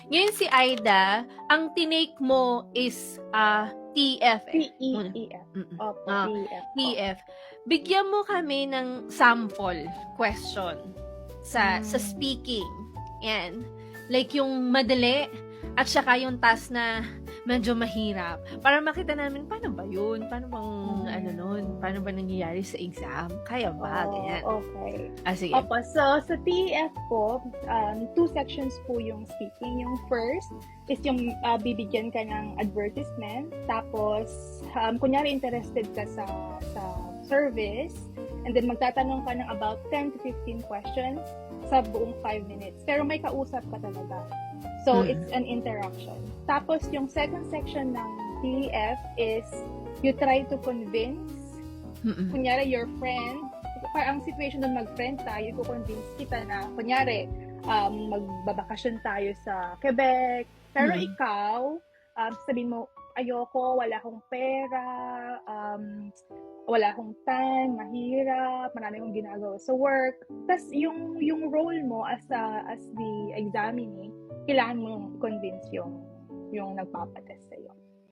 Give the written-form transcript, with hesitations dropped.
Ngayon si Aida, ang tinake mo is TF muna. TEEF. Opo, TEF po. TF. Bigyan mo kami ng sample question sa speaking. Yan. Like yung madali at saka yung task na medyo mahirap. Para makita namin, paano ba yun? Paano bang, paano ba nangyayari sa exam? Kaya ba? Ganyan. Okay. Sige. Opo, so sa TEF po, 2 sections po yung speaking. Yung first is yung bibigyan ka ng advertisement. Tapos, kunyari interested ka sa service. And then magtatanong ka ng about 10 to 15 questions sa buong 5 minutes. Pero may kausap ka talaga. So, it's an interaction. Tapos, yung second section ng TEF is you try to convince, kunyari, your friend, ang situation doon mag-friend tayo, i-convince kita na, kunyari, magbabakasyon tayo sa Quebec, pero ikaw, sabihin mo, ayoko, wala akong pera, wala akong time, mahirap, marami akong ginagawa sa work. Tapos, yung role mo as the examinee, kailangan mo convince yung nagpapatest sa'yo.